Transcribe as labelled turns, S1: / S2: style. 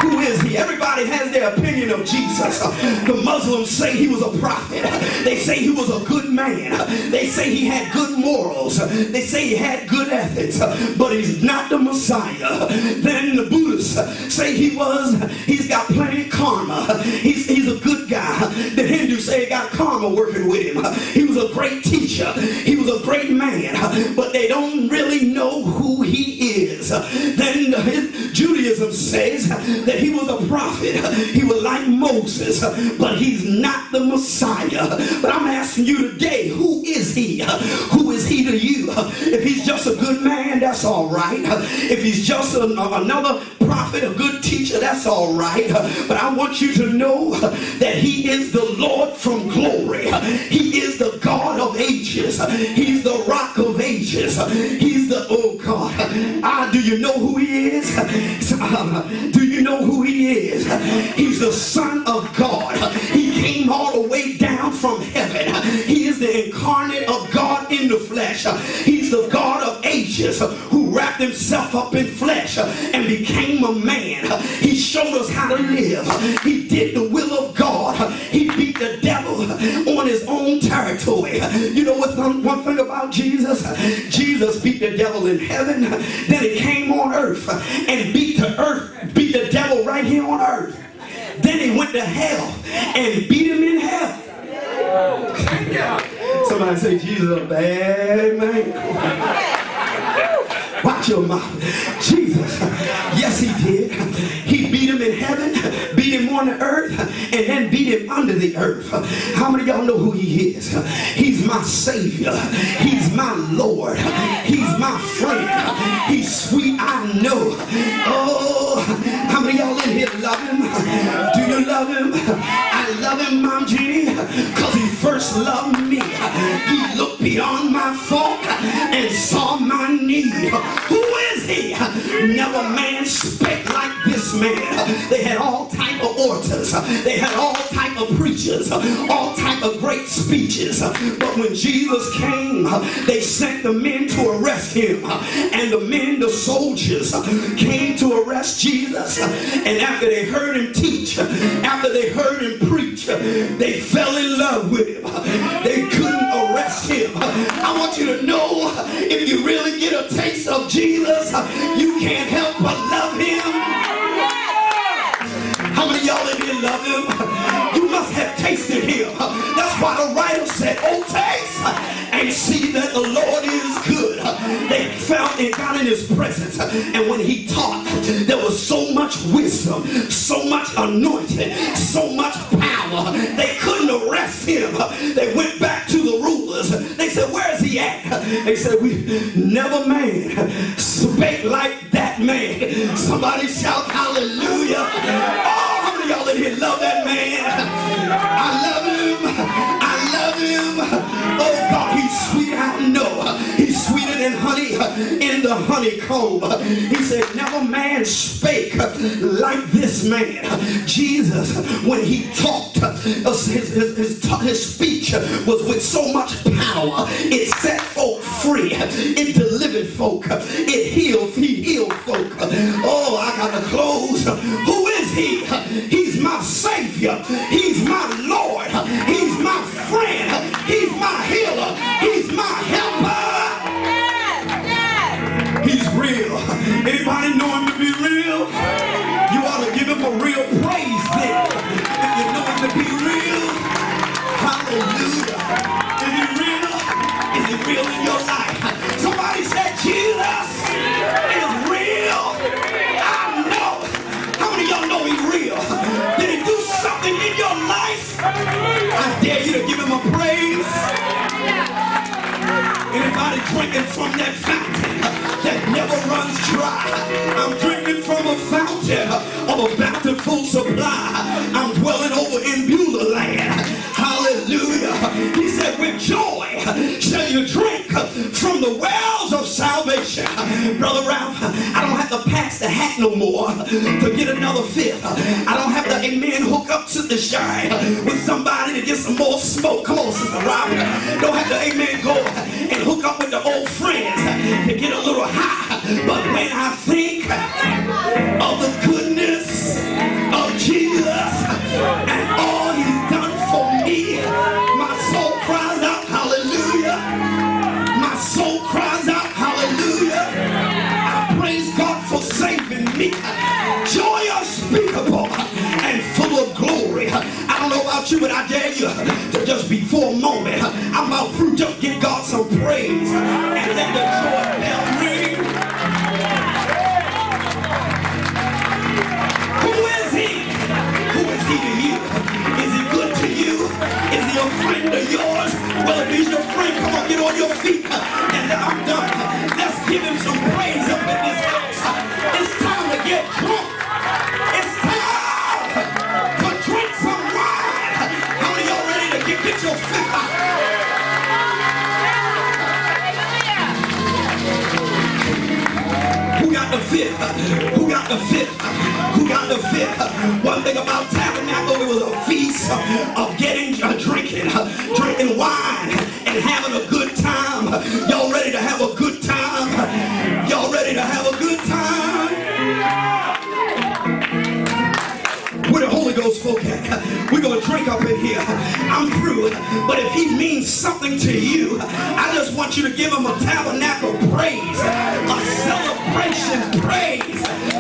S1: Who is he? Everybody has their opinion of Jesus. The Muslims say he was a prophet. They say he was a good man. They say he had good morals. They say he had good ethics. But he's not the Messiah. Then the Buddhists say he's got plenty of karma. He's a good guy. The Hindus say he got karma working with him. He was a great teacher. He was a great man. But they don't really know who he is. Then Judaism says that he was a prophet. He was like Moses, but he's not the Messiah. But I'm asking you today, who is he? Who is he to you? If he's just a good man, that's all right. If he's just another prophet, a good teacher, that's all right. But I want you to know that he is the Lord from glory. He is the God of ages. He's the rock of ages. He's the, oh God, do you know who he is? Do you know who he is? He's the Son of God. He came all the way down from heaven. He is the incarnate of God in the flesh. He's the God of ages who wrapped himself up in flesh and became a man. He showed us how to live. He did the will of God. He beat the devil on his own territory. You know what's one thing about Jesus? Jesus beat the devil in heaven. Then he came on earth and beat the devil right here on earth. Then he went to hell and beat him in hell. Somebody say Jesus a bad man. Watch your mouth. Jesus, yes he did. He beat him in heaven, beat him on the earth, and then beat him under the earth. How many of y'all know who he is? He's my Savior. He's my Lord. He's my friend. He's sweet, I know. Oh, how many of y'all in here love him? Do you love him? I love him, Mom Jeannie, because he first loved me. He looked beyond my fault and saw my need. Who is he? Never man spake like this man. They had all type of orators. They had all type of preachers. All type of great speeches. But when Jesus came, they sent the men to arrest him. And the men, the soldiers, came to arrest Jesus. And after they heard him teach, after they heard him preach, they fell in love with him. They couldn't arrest him. I want you to know, if you really get a taste of Jesus, you can't help but love him. How many of y'all in here love him? You must have tasted him. That's why the writer said, oh, taste and see that the Lord is good. They felt and got in his presence. And when he taught, there was so much wisdom, so much anointing, so much power. They couldn't arrest him. They went back to the rulers. They said, where is he at? They said, we never man spake like that man. Somebody shout hallelujah. Oh, how many of y'all in here love that man? I love him. I love him. Oh God, he's sweet, I know. He's sweeter than honey in the honeycomb. He said, never man spake like this man. Jesus, when he talked, his speech was with so much power. It set folk free. It delivered folk. He healed folk. Oh, I gotta close. Who is he? He's my Savior. He's my Lord. He's my friend. He's my healer. He's my helper. He's real. Anybody know him to be real? You ought to give him a real praise then. If you know him to be real, hallelujah. Is he real? Is he real in your life? Somebody said Jesus is real. I know. How many of y'all know he's real? Did he do something in your life? I dare you to give him a praise. Anybody drinking from that fountain that never runs dry? I'm drinking from a fountain of a bountiful supply. I'm dwelling over in Beulah land. Hallelujah. He said, with joy shall you drink from the wells of salvation. Brother Ralph, I don't have to pass the hat no more to get another fifth. I don't have to, amen, hook up Sister Shy with somebody to get some more smoke. Come on, Sister Robin. Don't have to, amen, go and hook up with the old friends to get a little high. But when I think of the goodness about you, but I dare you to just be for a moment. I'm about through. Just give God some praise and let the joy bell ring. Who is he? Who is he to you? Is he good to you? Is he a friend of yours? Well, if he's your friend, come on, get on your feet. And I'm done. Let's give him some praise up in this house. It's time to get drunk. It's time to drink some wine. How many of y'all ready to get your feet out? Who got the fifth? Who got the fifth? Who got the fifth? One thing about Tabernacle, it was a feast of drinking wine and having a good time. Y'all ready to have a good time? Y'all ready to have a good time? Where the Holy Ghost folk at? We're going to drink up in here. I'm through. But if he means something to you, I just want you to give him a tabernacle praise, a celebration praise.